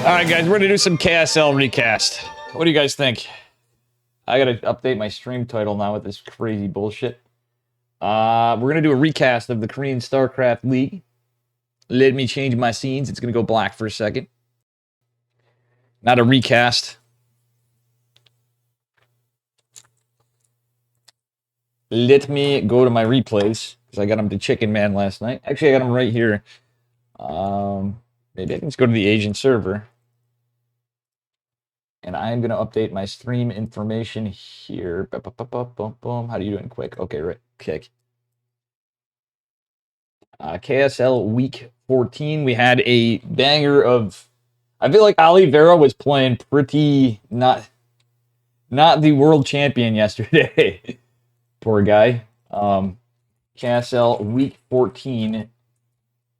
Alright guys, we're gonna do some KSL recast. What do you guys think? I gotta update my stream title now with this crazy bullshit. We're gonna do a recast of the Korean Starcraft League. Let me change my scenes. It's gonna go black for a second. Not a recast. Let me go to my replays, because I got them to Chicken Man last night. Actually, I got them right here. Maybe I can just go to the Asian server. And I'm going to update my stream information here. How do you do it quick? Okay, right. Kick. KSL Week 14. We had a banger of... I feel like Oliveira was playing pretty... Not the world champion yesterday. Poor guy. KSL Week 14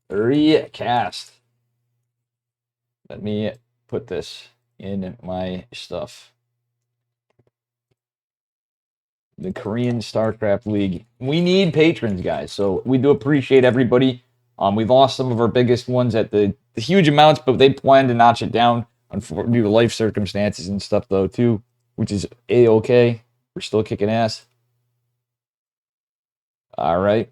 recast. Let me put this in my stuff. The Korean Starcraft League. We need patrons, guys, so we do appreciate everybody. We lost some of our biggest ones at the huge amounts, but they plan to notch it down due to life circumstances and stuff, though, too, which is A-okay. We're still kicking ass. All right.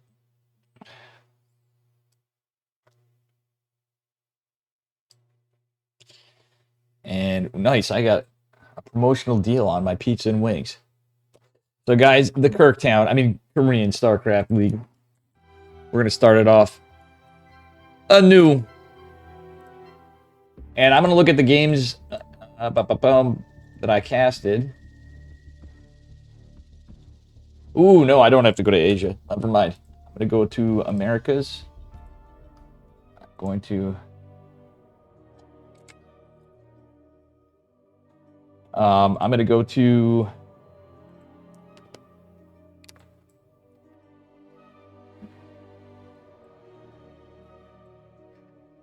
And nice, I got a promotional deal on my pizza and wings. So guys, the Korean Starcraft League. We're going to start it off anew. And I'm going to look at the games that I casted. Ooh, no, I don't have to go to Asia. Never mind. I'm going to go to Americas. I'm going to... I'm going to go to...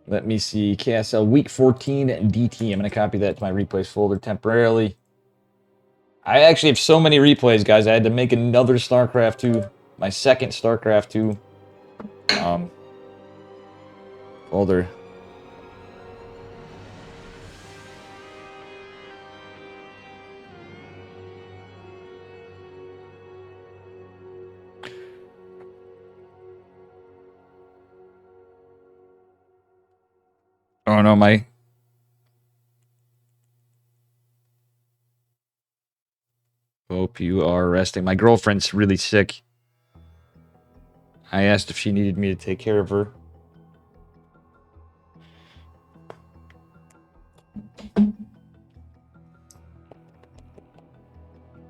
Let me see. KSL Week 14 DT. I'm going to copy that to my replays folder temporarily. I actually have so many replays, guys. I had to make another StarCraft 2. My second StarCraft 2 folder. Oh no, my... Hope you are resting. My girlfriend's really sick. I asked if she needed me to take care of her.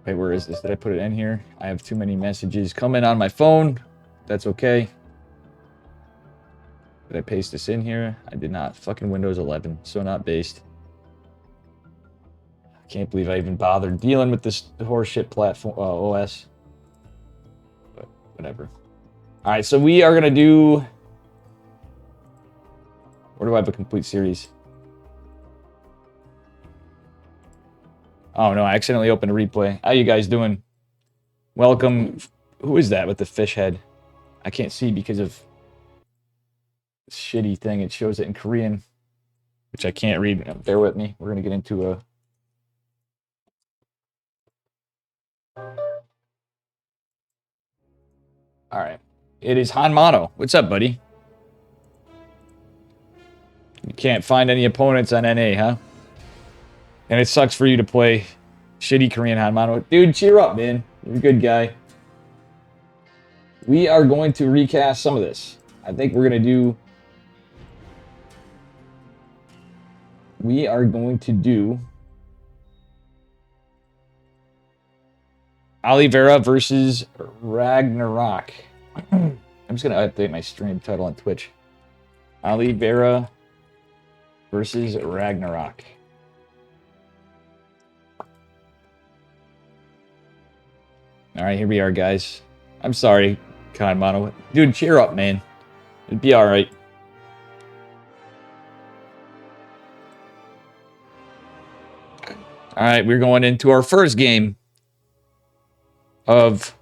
Wait, where is this? Did I put it in here? I have too many messages coming on my phone. That's okay. Did I paste this in here? I did not. Fucking Windows 11. So not based. I can't believe I even bothered dealing with this horseshit platform OS. But whatever. Alright, so we are going to do... Where do I have a complete series? Oh no, I accidentally opened a replay. How you guys doing? Welcome. Who is that with the fish head? I can't see because of this shitty thing. It shows it in Korean, which I can't read. Bear with me. We're going to get into a... Alright. It is Hanmano. What's up, buddy? You can't find any opponents on NA, huh? And it sucks for you to play shitty Korean Hanmano. Dude, cheer up, man. You're a good guy. We are going to recast some of this. I think we're going to do... We are going to do... Oliveira versus Ragnarok. I'm just going to update my stream title on Twitch. Oliveira versus Ragnarok. Alright, here we are, guys. I'm sorry, Kanmano. Dude, cheer up, man. It'd be alright. Alright, we're going into our first game of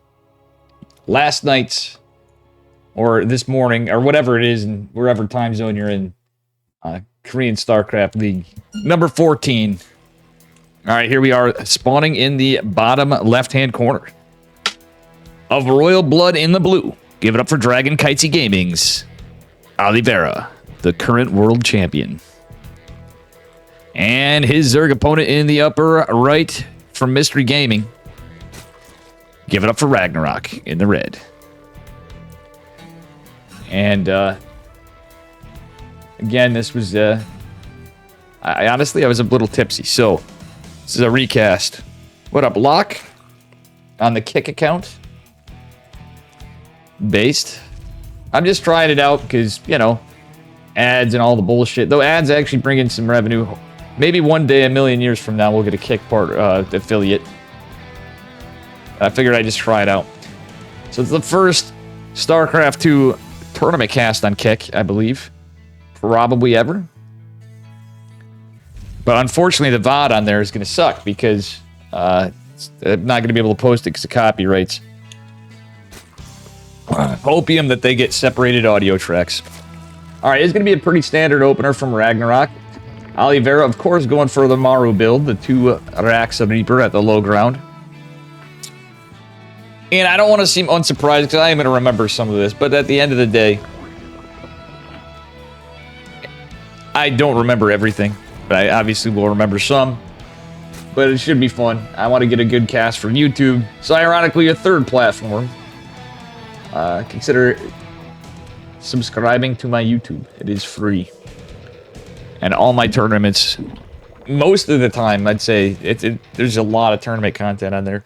last night's, or this morning, or whatever it is, in wherever time zone you're in. Korean Starcraft League. Number 14. All right, here we are, spawning in the bottom left-hand corner of Royal Blood in the blue. Give it up for Dragon Kitesy Gaming's Oliveira, the current world champion. And his Zerg opponent in the upper right from Mystery Gaming. Give it up for Ragnarok in the red. And, again, this was, I honestly, I was a little tipsy. So, this is a recast. What up, Lock? On the Kick account. Based. I'm just trying it out because, you know, ads and all the bullshit. Though ads actually bring in some revenue. Maybe one day, a million years from now, we'll get a Kick affiliate. I figured I'd just try it out. So it's the first StarCraft 2 tournament cast on Kick, I believe. Probably ever. But unfortunately, the VOD on there is going to suck because I'm not going to be able to post it because of copyrights. Hopium that they get separated audio tracks. Alright, it's going to be a pretty standard opener from Ragnarok. Oliveira, of course, going for the Maru build, the 2 Rax of Reaper at the low ground. And I don't want to seem unsurprised because I am going to remember some of this, but at the end of the day, I don't remember everything, but I obviously will remember some. But it should be fun. I want to get a good cast for YouTube. So ironically, a third platform. Consider subscribing to my YouTube. It is free. And all my tournaments, most of the time, I'd say, there's a lot of tournament content on there.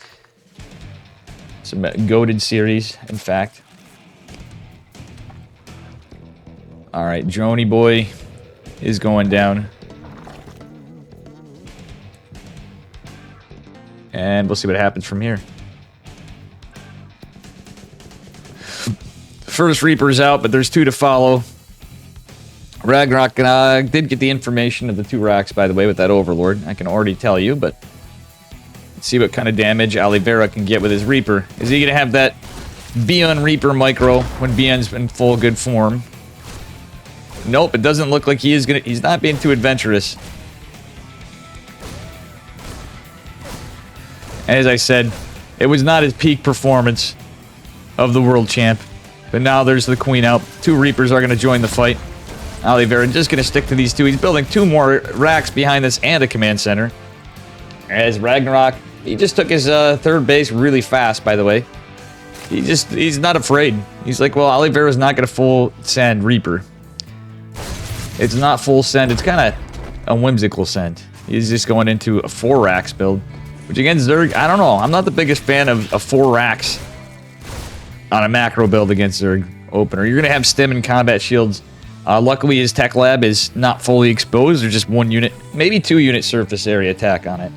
Some goated series, in fact. Alright, Droney Boy is going down. And we'll see what happens from here. First Reaper's out, but there's 2 to follow. Ragnarok did get the information of the 2 racks, by the way, with that Overlord. I can already tell you, but let's see what kind of damage Oliveira can get with his Reaper. Is he going to have that Bion Reaper micro when Bion's in full good form? Nope, it doesn't look like he is going to... He's not being too adventurous. As I said, it was not his peak performance of the world champ. But now there's the queen out. 2 Reapers are going to join the fight. Oliveira just going to stick to these 2. He's building 2 more racks behind this and a command center. As Ragnarok, he just took his third base really fast, by the way. He's not afraid. He's like, well, Oliveira's not going to full send Reaper. It's not full send. It's kind of a whimsical send. He's just going into a 4 racks build. Which again, Zerg, I don't know. I'm not the biggest fan of 4 racks on a macro build against Zerg opener. You're going to have stim and combat shields. Luckily, his tech lab is not fully exposed. There's just 1 unit, maybe 2 unit surface area attack on it.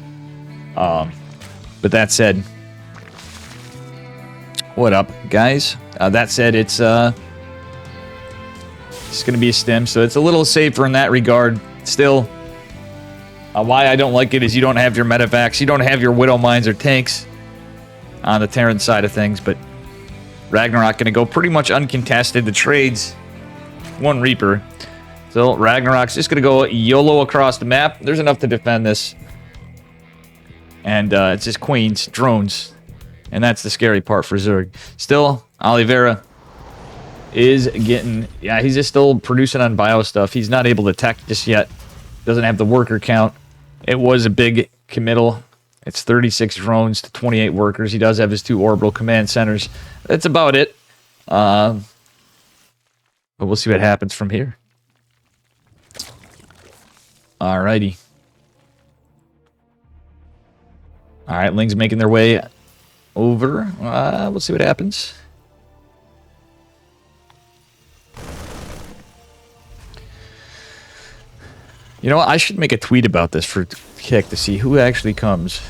But that said, what up, guys? That said, it's going to be a stim, so it's a little safer in that regard. Still, why I don't like it is you don't have your medevacs, you don't have your Widow Mines or tanks on the Terran side of things, but Ragnarok going to go pretty much uncontested. The trades, 1 Reaper. So Ragnarok's just going to go YOLO across the map. There's enough to defend this. And it's just queens, drones. And that's the scary part for Zerg. Still, Oliveira is getting... Yeah, he's just still producing on bio stuff. He's not able to tech just yet. Doesn't have the worker count. It was a big committal. It's 36 drones to 28 workers. He does have his 2 orbital command centers. That's about it. But we'll see what happens from here. Alrighty. Alright, Ling's making their way over. We'll see what happens. You know what? I should make a tweet about this for Kick to see who actually comes.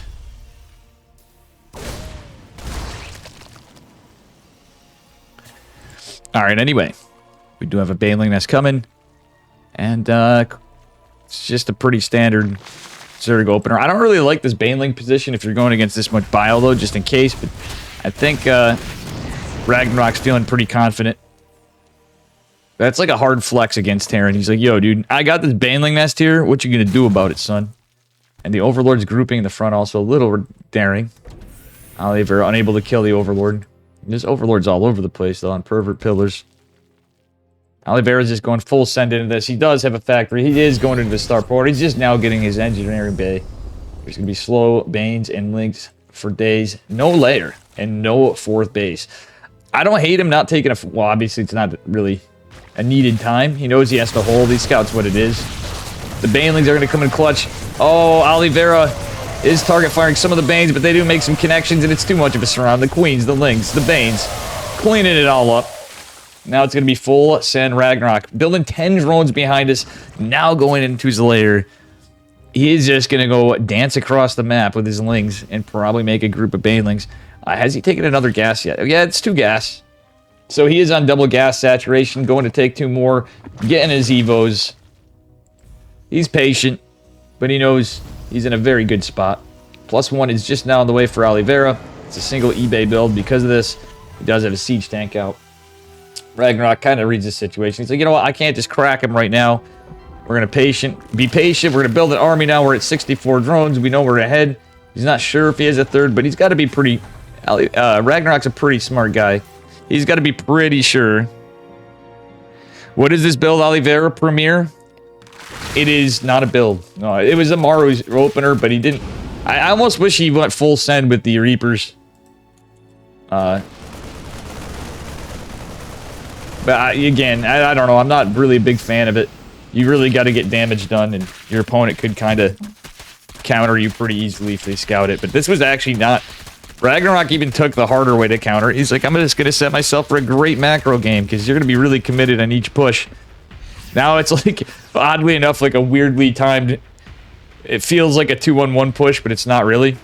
Alright, anyway. We do have a Baneling that's coming. And it's just a pretty standard Zerg opener. I don't really like this Baneling position if you're going against this much bio, though, just in case. But I think Ragnarok's feeling pretty confident That's like a hard flex against Terran. He's like, yo, dude, I got this Baneling nest here. What you gonna do about it, son? And the Overlord's grouping in the front also a little daring. Oliveira unable to kill the Overlord. This Overlord's all over the place, though, on pervert pillars. Oliveira's just going full send into this. He does have a factory. He is going into the starport. He's just now getting his engineering bay. There's going to be slow Banes and Links for days. No layer and no fourth base. I don't hate him not taking a... Well, obviously, it's not really a needed time. He knows he has to hold. He scouts what it is. The Banelings are going to come in clutch. Oh, Oliveira is target firing some of the Banes, but they do make some connections, and it's too much of a surround. The Queens, the Lings, the Banes, cleaning it all up. Now it's going to be full send Ragnarok. Building 10 drones behind us. Now going into his lair. He is just going to go dance across the map with his Lings and probably make a group of Banelings. Has he taken another gas yet? Yeah, it's 2 gas. So he is on double gas saturation. Going to take 2 more. Getting his Evos. He's patient, but he knows he's in a very good spot. +1 is just now on the way for Oliveira. It's a single eBay build because of this. He does have a siege tank out. Ragnarok kind of reads the situation. He's like, you know what? I can't just crack him right now. We're going to be patient. We're going to build an army now. We're at 64 drones. We know we're ahead. He's not sure if he has a third, but he's got to be pretty... Ragnarok's a pretty smart guy. He's got to be pretty sure. What is this build, Oliveira Premier? It is not a build. No, it was a Maru's opener, but he didn't... I almost wish he went full send with the Reapers. But again, I don't know. I'm not really a big fan of it. You really got to get damage done, and your opponent could kind of counter you pretty easily if they scout it. But this was actually not... Ragnarok even took the harder way to counter. He's like, I'm just going to set myself for a great macro game, because you're going to be really committed on each push. Now it's like, oddly enough, like a weirdly timed... It feels like a 2-1-1 push, but it's not really.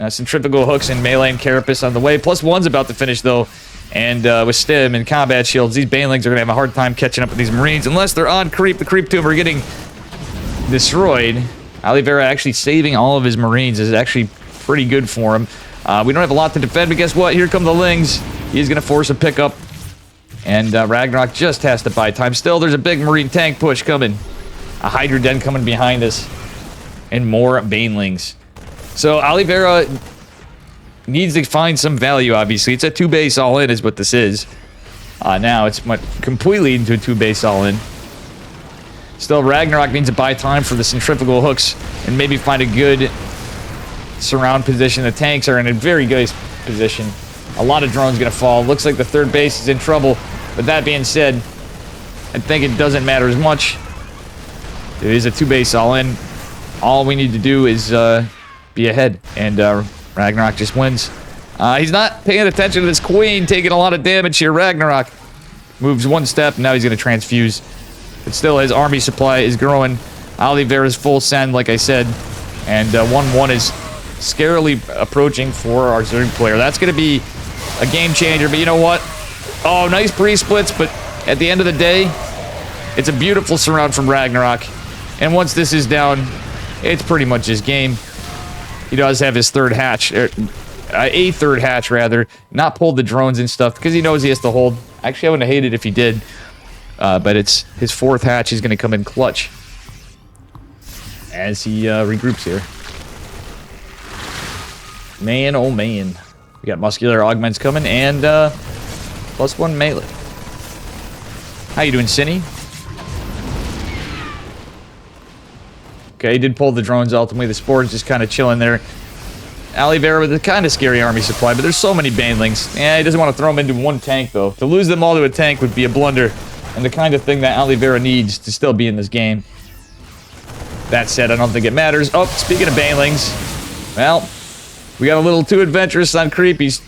Centrifugal hooks and melee and carapace on the way. +1's about to finish, though. And with stim and combat shields, these Banelings are going to have a hard time catching up with these Marines. Unless they're on creep. The creep tomb are getting destroyed. Oliveira actually saving all of his Marines is actually pretty good for him. We don't have a lot to defend, but guess what? Here come the Lings. He's going to force a pickup. And Ragnarok just has to buy time. Still, there's a big Marine tank push coming. A Hydra Den coming behind us. And more Banelings. So Oliveira needs to find some value, obviously. It's a 2-base all-in is what this is. Now it's completely into a 2-base all-in. Still, Ragnarok needs to buy time for the centrifugal hooks and maybe find a good surround position. The tanks are in a very good position. A lot of drones going to fall. Looks like the 3rd base is in trouble. But that being said, I think it doesn't matter as much. It is a 2-base all-in. All we need to do is be ahead. And Ragnarok just wins. He's not paying attention to this Queen, taking a lot of damage here. Ragnarok moves 1 step. Now he's going to transfuse. But still, his army supply is growing. Oliveira's full send, like I said. And 1-1 is scarily approaching for our Zerg player. That's going to be a game changer. But you know what? Oh, nice pre-splits. But at the end of the day, it's a beautiful surround from Ragnarok. And once this is down, it's pretty much his game. He does have his 3rd hatch, a 3rd hatch rather, not pulled the drones and stuff because he knows he has to hold. Actually, I wouldn't have hated if he did, but it's his 4th hatch. He's going to come in clutch as he regroups here. Man, oh man, we got muscular augments coming and +1 melee. How you doing, Cinny? Okay, he did pull the drones ultimately. The Spore's just kind of chilling there. Oliveira with a kind of scary army supply, but there's so many Banelings. Yeah, he doesn't want to throw them into 1 tank, though. To lose them all to a tank would be a blunder, and the kind of thing that Oliveira needs to still be in this game. That said, I don't think it matters. Oh, speaking of Banelings, well, we got a little too adventurous on creep. He's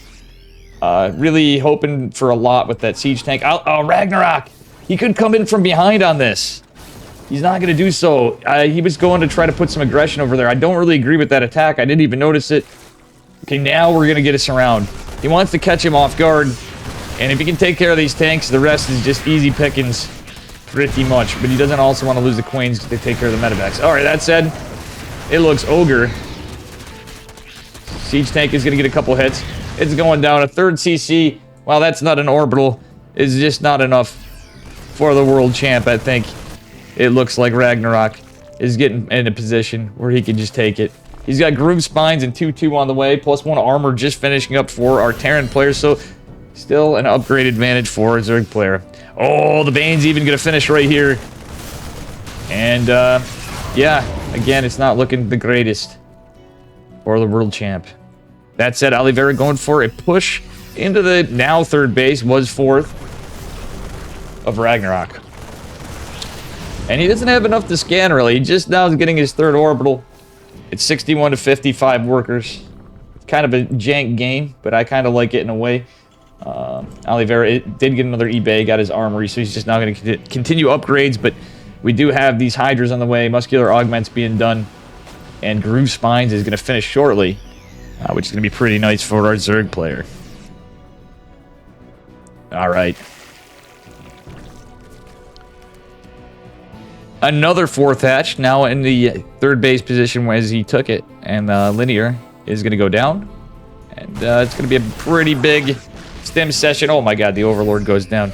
really hoping for a lot with that siege tank. Oh, Ragnarok! He could come in from behind on this. He's not going to do so. He was going to try to put some aggression over there. I don't really agree with that attack. I didn't even notice it. Okay, now we're going to get us around. He wants to catch him off guard. And if he can take care of these tanks, the rest is just easy pickings pretty much. But he doesn't also want to lose the Queens because they take care of the medevacs. Alright, that said, it looks ogre. Siege tank is going to get a couple hits. It's going down. A 3rd CC. Well, that's not an orbital. It's just not enough for the world champ. I think it looks like Ragnarok is getting in a position where he can just take it. He's got groove spines and 2-2 on the way, plus 1 armor just finishing up for our Terran player, so still an upgrade advantage for a Zerg player. Oh, the Bane's even going to finish right here. And, yeah, again, it's not looking the greatest for the world champ. That said, Oliveira going for a push into the now third base, was fourth of Ragnarok. And he doesn't have enough to scan, really. He just now is getting his third orbital. It's 61 to 55 workers. It's kind of a jank game, but I kind of like it in a way. Oliveira did get another eBay, got his armory, so he's just now going to continue upgrades, but we do have these Hydras on the way, muscular augments being done, and Groove Spines is going to finish shortly, which is going to be pretty nice for our Zerg player. Alright. Another fourth hatch, now in the third base position as he took it. And Linear is going to go down. And it's going to be a pretty big stim session. Oh my god, the Overlord goes down.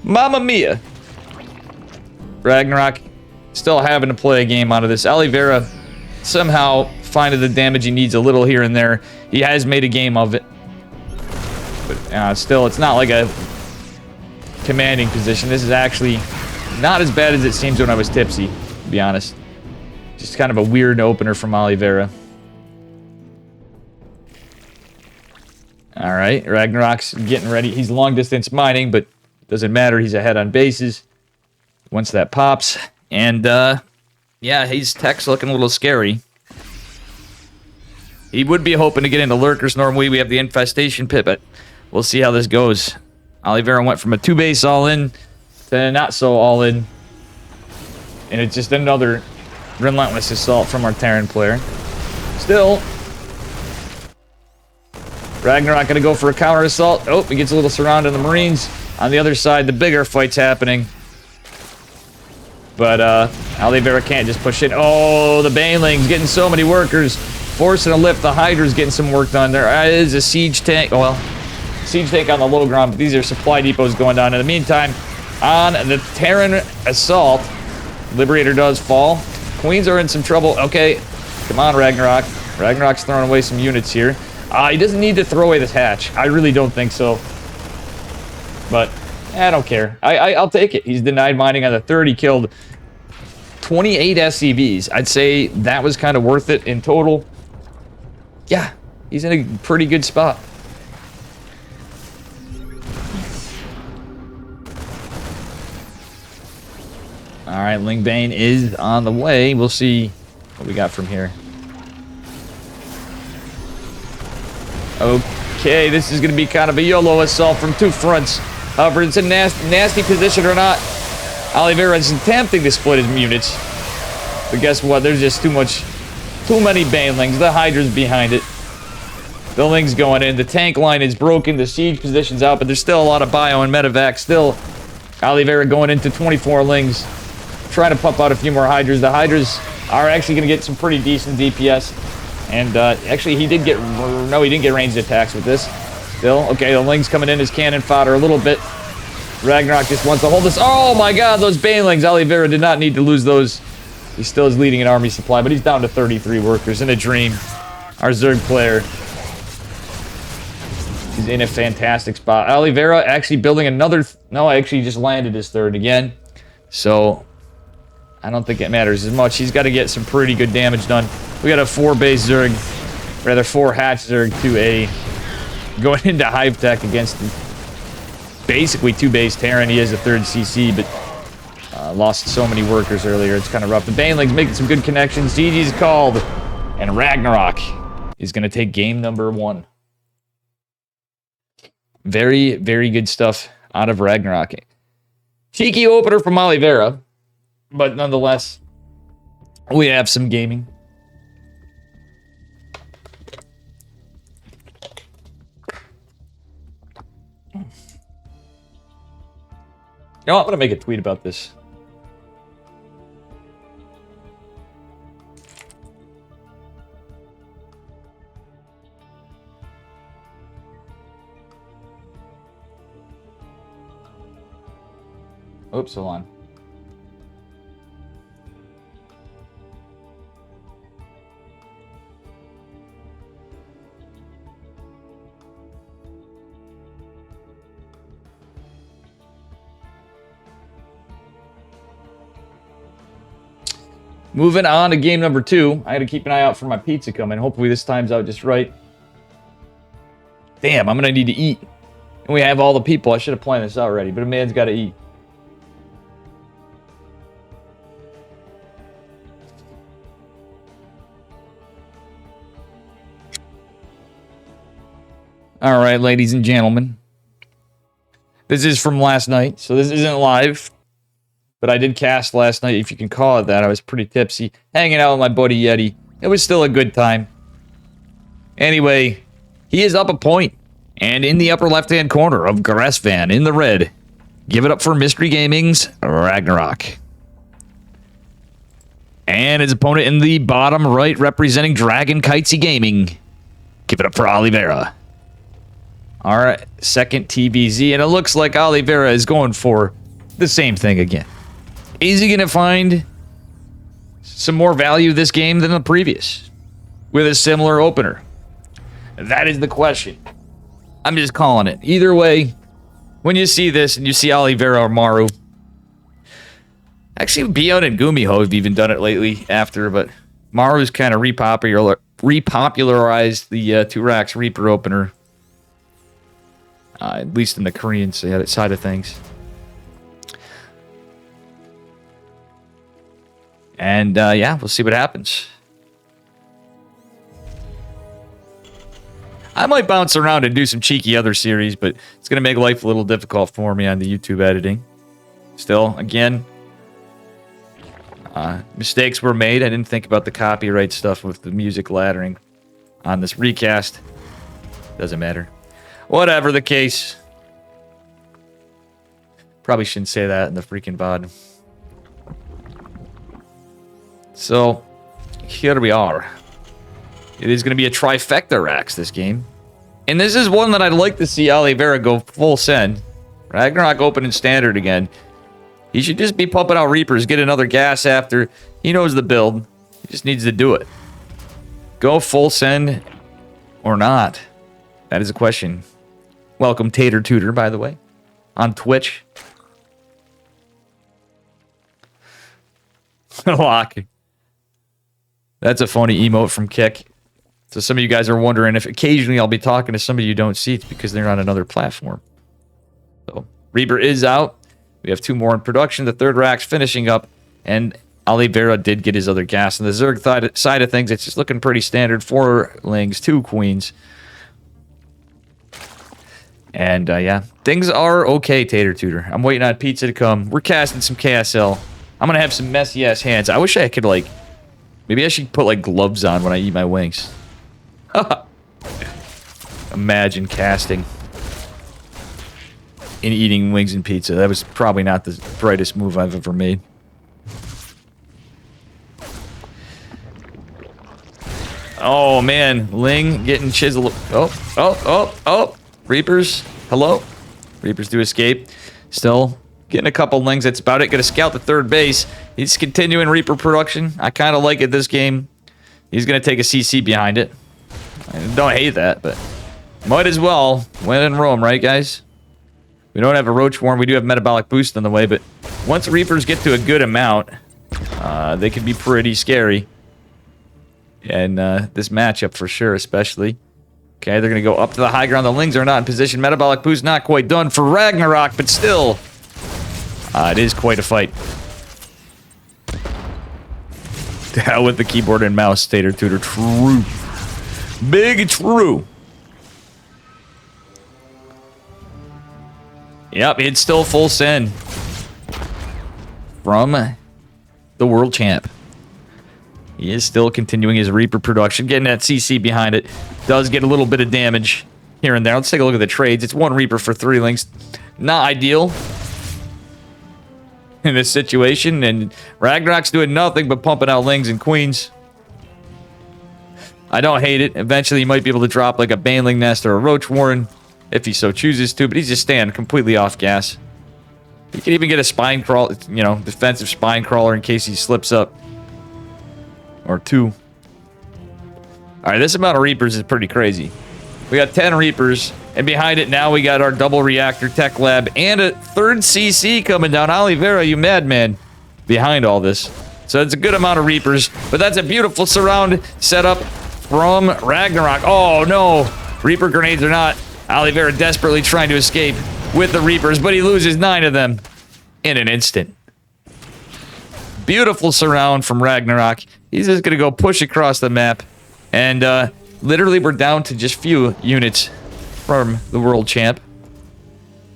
Mamma mia! Ragnarok still having to play a game out of this. Oliveira somehow finding the damage he needs a little here and there. He has made a game of it. But still, it's not like a commanding position. This is actually not as bad as it seems when I was tipsy, to be honest. Just kind of a weird opener from Oliveira. Alright, Ragnarok's getting ready. He's long distance mining, but doesn't matter. He's ahead on bases once that pops. And, yeah, his tech's looking a little scary. He would be hoping to get into lurkers. Normally, we have the infestation pit, but we'll see how this goes. Oliveira went from a 2-base all-in to not so all-in. And it's just another relentless assault from our Terran player. Still, Ragnarok gonna go for a counter assault. Oh, he gets a little surrounded in the Marines. On the other side, the bigger fight's happening. But Oliveira can't just push it. Oh, the Baneling's getting so many workers. Forcing a lift. The Hydra's getting some work done. There is a siege tank. Well, siege tank on the low ground, but these are supply depots going down. In the meantime, on the Terran assault, Liberator does fall. Queens are in some trouble. Okay, come on, Ragnarok. Ragnarok's throwing away some units here. He doesn't need to throw away this hatch. I really don't think so. But I don't care. I'll take it. He's denied mining on the third. He killed 28 SCVs. I'd say that was kind of worth it in total. Yeah, he's in a pretty good spot. Alright, Lingbane is on the way. We'll see what we got from here. Okay, this is going to be kind of a YOLO assault from two fronts. However, it's a nasty position or not. Oliveira is attempting to split his units. But guess what? There's just too many Banelings. The Hydra's behind it. The Ling's going in. The tank line is broken. The siege position's out, but there's still a lot of bio and medevac. Still, Oliveira going into 24 Lings. Trying to pump out a few more Hydras. The Hydras are actually going to get some pretty decent DPS. And actually, he didn't get ranged attacks with this. Still, okay, the Ling's coming in as cannon fodder a little bit. Ragnarok just wants to hold this. Oh my god, those Banelings. Oliveira did not need to lose those. He still is leading an army supply, but he's down to 33 workers. In a dream. Our Zerg player is in a fantastic spot. Oliveira actually building another... No, actually just landed his third again. So, I don't think it matters as much. He's got to get some pretty good damage done. We got a 4-base Zerg, rather 4-hatch Zerg to a... Going into Hive Tech against basically 2-base Terran. He is a 3rd CC, but lost so many workers earlier. It's kind of rough. The Baneling's making some good connections. GG's called. And Ragnarok is going to take game number 1. Very, very good stuff out of Ragnarok. Cheeky opener from Oliveira, but nonetheless, we have some gaming. You know, I'm going to make a tweet about this. Oops, hold on. Moving on to game number 2. I got to keep an eye out for my pizza coming. Hopefully this time's out just right. Damn, I'm going to need to eat. And we have all the people. I should have planned this out already, but a man's got to eat. All right, ladies and gentlemen. This is from last night, so this isn't live. But I did cast last night, if you can call it that. I was pretty tipsy, hanging out with my buddy Yeti. It was still a good time. Anyway, he is up a point. And in the upper left-hand corner of Grassvan in the red, give it up for Mystery Gaming's Ragnarok. And his opponent in the bottom right, representing Dragon Kitesy Gaming, give it up for Oliveira. Our second TVZ, and it looks like Oliveira is going for the same thing again. Is he going to find some more value this game than the previous with a similar opener? That is the question. I'm just calling it. Either way, when you see this and you see Oliveira or Maru, actually Bion and Gumiho have even done it lately after, but Maru's kind of repopularized the 2 racks Reaper opener, at least in the Korean side of things. And, yeah, we'll see what happens. I might bounce around and do some cheeky other series, but it's going to make life a little difficult for me on the YouTube editing. Still, again, mistakes were made. I didn't think about the copyright stuff with the music laddering on this recast. Doesn't matter. Whatever the case. Probably shouldn't say that in the freaking VOD. So, here we are. It is going to be a trifecta racks this game. And this is one that I'd like to see Oliveira go full send. Ragnarok open in standard again. He should just be pumping out Reapers, get another gas after. He knows the build. He just needs to do it. Go full send or not? That is a question. Welcome Tater Tutor, by the way, on Twitch. Lock. That's a funny emote from Kick. So some of you guys are wondering if occasionally I'll be talking to somebody you don't see. It's because they're on another platform. So Reaper is out. We have 2 more in production. The 3rd rack's finishing up. And Oliveira did get his other gas. On the Zerg side of things, it's just looking pretty standard. 4 lings, 2 queens. And, yeah, things are okay, Tater Tutor. I'm waiting on pizza to come. We're casting some KSL. I'm going to have some messy-ass hands. I wish I could, like... Maybe I should put, like, gloves on when I eat my wings. Imagine casting and eating wings and pizza. That was probably not the brightest move I've ever made. Oh, man. Ling getting chiseled. Oh. Reapers. Hello. Reapers do escape. Still getting a couple Lings. That's about it. Gonna scout the 3rd base. He's continuing Reaper production. I kind of like it this game. He's gonna take a CC behind it. I don't hate that, but might as well. When in Rome, right, guys? We don't have a Roach Warren. We do have Metabolic Boost on the way, but once Reapers get to a good amount, they can be pretty scary. And this matchup for sure, especially. Okay, they're going to go up to the high ground. The Lings are not in position. Metabolic Boost not quite done for Ragnarok, but still, it is quite a fight. To hell with the keyboard and mouse, Tater Tutor. True. Big true. Yep, it's still full send from the world champ. He is still continuing his Reaper production, getting that CC behind it. Does get a little bit of damage here and there. Let's take a look at the trades. It's 1 Reaper for 3 Lings. Not ideal in this situation, and Ragnarok's doing nothing but pumping out Lings and Queens. I don't hate it. Eventually, he might be able to drop like a Baneling Nest or a Roach Warren if he so chooses to, but he's just staying completely off gas. You can even get a spine crawl, you know, defensive spine crawler in case he slips up. Or 2. Alright, this amount of Reapers is pretty crazy. We got 10 Reapers, and behind it now we got our double reactor tech lab and a 3rd CC coming down. Oliveira, you madman, behind all this. So it's a good amount of Reapers, but that's a beautiful surround setup from Ragnarok. Oh no, Reaper grenades are not. Oliveira desperately trying to escape with the Reapers, but he loses 9 of them in an instant. Beautiful surround from Ragnarok. He's just gonna go push across the map, and literally we're down to just few units from the world champ.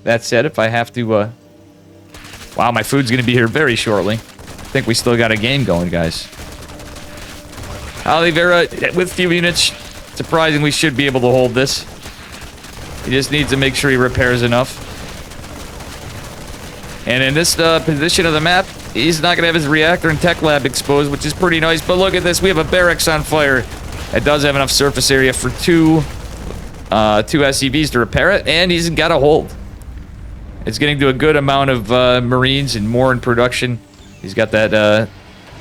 That said, if I have to, wow, my food's gonna be here very shortly. I think we still got a game going, guys. Oliveira, with few units, surprisingly should be able to hold this. He just needs to make sure he repairs enough. And in this position of the map, he's not going to have his reactor and tech lab exposed, which is pretty nice. But look at this. We have a barracks on fire. It does have enough surface area for two SCVs to repair it, and he's got a hold. It's getting to a good amount of Marines and more in production. He's got that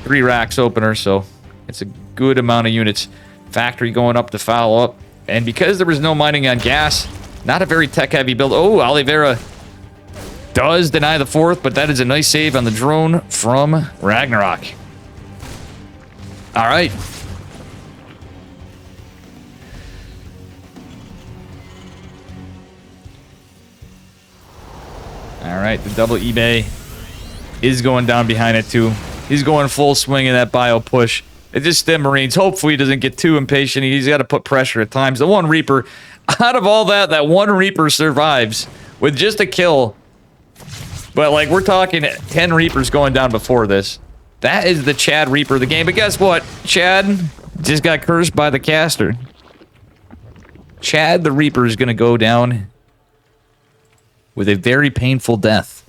3 racks opener, so it's a good amount of units. Factory going up to follow up. And because there was no mining on gas, not a very tech-heavy build. Oh, Oliveira does deny the 4th, but that is a nice save on the drone from Ragnarok. All right. All right, the double eBay is going down behind it too. He's going full swing in that bio push. It just stem Marines. Hopefully he doesn't get too impatient. He's got to put pressure at times. The one Reaper, out of all that, that one Reaper survives with just a kill. But like we're talking 10 Reapers going down before this. That is the Chad Reaper of the game. But guess what? Chad just got cursed by the caster. Chad the Reaper is going to go down with a very painful death.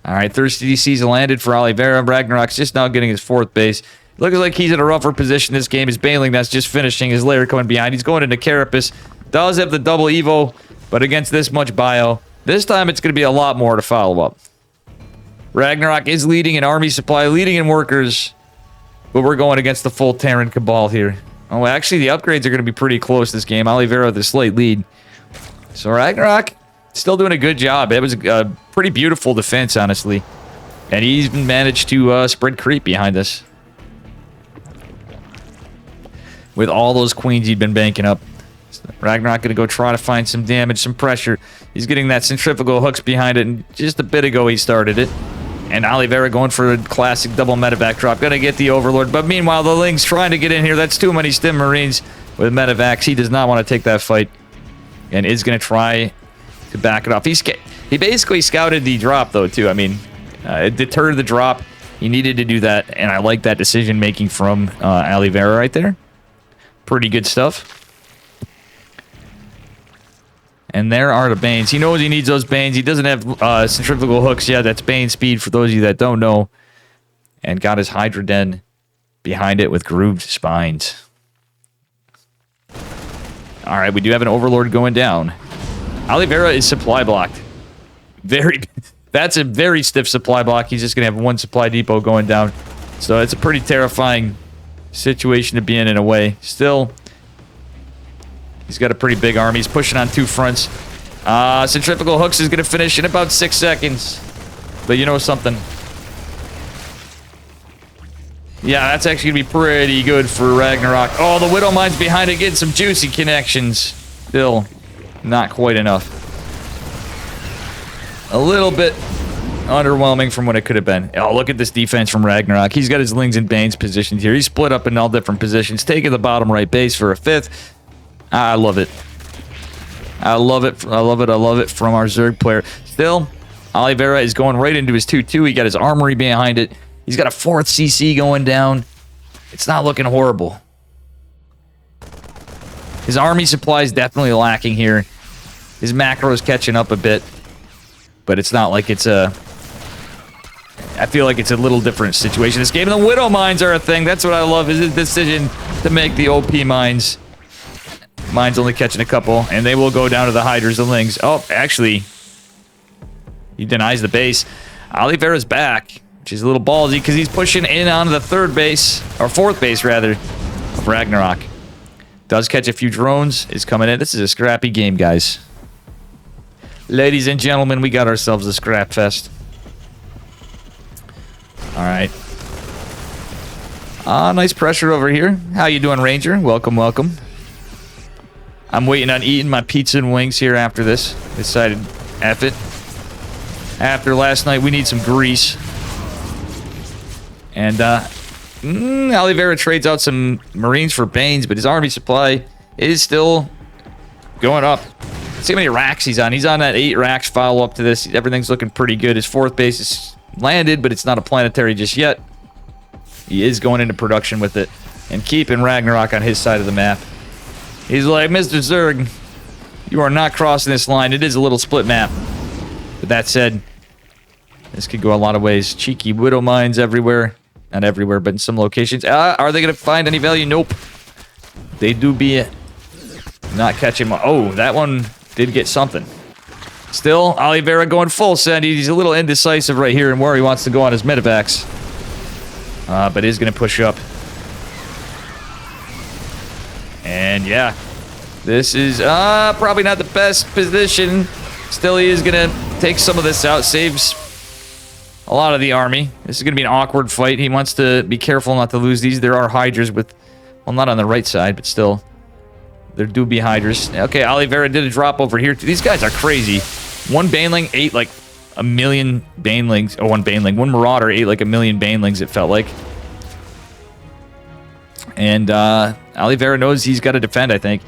All right, Thirsty DC's landed for Oliveira. Ragnarok's just now getting his 4th base. Looks like he's in a rougher position this game. His Baneling that's just finishing. His layer coming behind. He's going into Carapace. Does have the double Evo, but against this much bio, this time it's going to be a lot more to follow up. Ragnarok is leading in army supply, leading in workers, but we're going against the full Terran Cabal here. Oh, actually, the upgrades are going to be pretty close this game. Oliveira with a slight lead. So Ragnarok still doing a good job. It was a pretty beautiful defense, honestly. And he's managed to spread creep behind us. With all those queens he'd been banking up. Ragnarok going to go try to find some damage, some pressure. He's getting that centrifugal hooks behind it, and just a bit ago he started it. And Oliveira going for a classic double medevac drop. Going to get the Overlord, but meanwhile the Ling's trying to get in here. That's too many stim Marines with medevacs. He does not want to take that fight. And is going to try to back it off. He basically scouted the drop, though, too. I mean, it deterred the drop. He needed to do that, and I like that decision-making from Oliveira right there. Pretty good stuff. And there are the Banes. He knows he needs those Banes. He doesn't have centrifugal hooks yet. That's Bane speed, for those of you that don't know. And got his Hydra Den behind it with grooved spines. All right, we do have an Overlord going down. Oliveira is supply blocked. That's a very stiff supply block. He's just going to have one supply depot going down. So it's a pretty terrifying situation to be in a way. Still, he's got a pretty big army. He's pushing on 2 fronts. Centrifugal hooks is going to finish in about 6 seconds. But you know something? Yeah, that's actually going to be pretty good for Ragnarok. Oh, the Widow Mine's behind it, getting some juicy connections. Still, not quite enough. A little bit underwhelming from what it could have been. Oh, look at this defense from Ragnarok. He's got his Lings and Banes positioned here. He's split up in all different positions, taking the bottom right base for a 5th. I love it. I love it. I love it. I love it from our Zerg player. Still, Oliveira is going right into his 2-2. He got his armory behind it. He's got a 4th CC going down. It's not looking horrible. His army supply is definitely lacking here. His macro is catching up a bit. But it's not like it's a... I feel like it's a little different situation this game. And the Widow Mines are a thing. That's what I love, is his decision to make the OP mines. Mine's only catching a couple, and they will go down to the Hydras and Lings. Oh, actually... He denies the base. Oliveira's back, which is a little ballsy because he's pushing in onto the third base, or fourth base rather, of Ragnarok. Does catch a few drones, is coming in. This is a scrappy game, guys. Ladies and gentlemen, we got ourselves a scrap fest. Alright. Nice pressure over here. How you doing, Ranger? Welcome, welcome. I'm waiting on eating my pizza and wings here after this. Decided, F it. After last night, we need some grease. And, Oliveira trades out some Marines for Banes, but his army supply is still going up. See how many racks he's on. He's on that 8 racks follow-up to this. Everything's looking pretty good. His fourth base is landed, but it's not a planetary just yet. He is going into production with it and keeping Ragnarok on his side of the map. He's like, Mr. Zerg, you are not crossing this line. It is a little split map. But that said, this could go a lot of ways. Cheeky widow mines everywhere. Not everywhere, but in some locations. Are they going to find any value? Nope. They do be not catching. Oh, that one did get something. Still, Oliveira going full send. He's a little indecisive right here and where he wants to go on his medevacs. But is going to push up. And yeah, this is probably not the best position. Still, he is going to take some of this out. Saves a lot of the army. This is going to be an awkward fight. He wants to be careful not to lose these. There are Hydras with, well, not on the right side, but still. There do be Hydras. Okay, Oliveira did a drop over here. These guys are crazy. One Baneling ate like a million Banelings. Oh, one Baneling. One Marauder ate like a million Banelings, it felt like. And Oliveira knows he's got to defend, I think.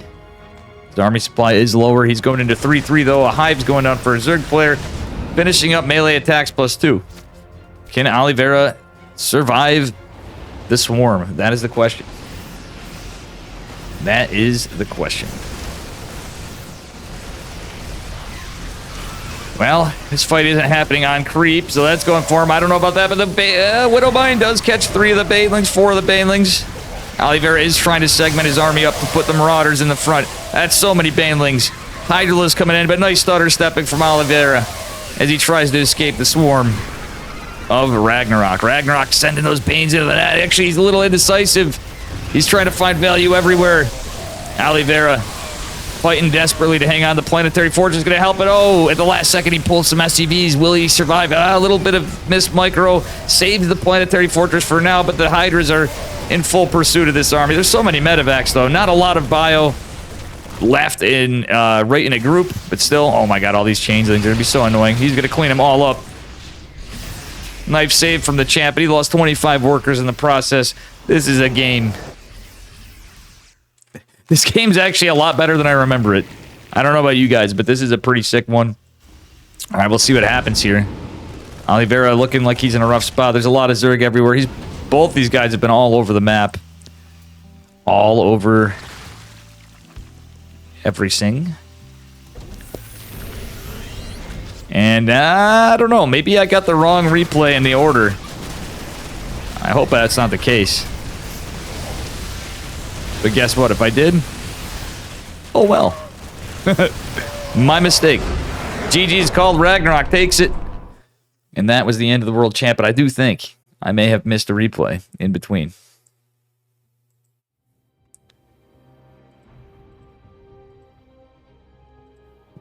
His army supply is lower. He's going into 3-3, though. A Hive's going down for a Zerg player. Finishing up melee attacks +2. Can Oliveira survive the swarm? That is the question. That is the question. Well, this fight isn't happening on creep, so that's going for him. I don't know about that, but the Widowmine does catch 3 of the Banelings, 4 of the Banelings. Oliveira is trying to segment his army up to put the Marauders in the front. That's so many Banelings. Hydrala's coming in, but nice stutter stepping from Oliveira as he tries to escape the swarm of Ragnarok. Ragnarok sending those Banes into the net. Actually, he's a little indecisive. He's trying to find value everywhere. Oliveira fighting desperately to hang on. The Planetary Fortress is going to help it. Oh, at the last second, he pulled some SCVs. Will he survive? A little bit of missed micro. Saves the Planetary Fortress for now, but the Hydras are in full pursuit of this army. There's so many medevacs, though. Not a lot of bio left in right in a group, but still. Oh, my God, all these changelings are going to be so annoying. He's going to clean them all up. Knife saved from the champ, but he lost 25 workers in the process. This is a game. This game's actually a lot better than I remember it. I don't know about you guys, but this is a pretty sick one. All right, we'll see what happens here. Oliveira looking like he's in a rough spot. There's a lot of Zerg everywhere. Both these guys have been all over the map. All over everything. And I don't know. Maybe I got the wrong replay in the order. I hope that's not the case. But guess what? If I did, oh well. My mistake. GG's called. Ragnarok takes it. And that was the end of the world champ. But I do think I may have missed a replay in between.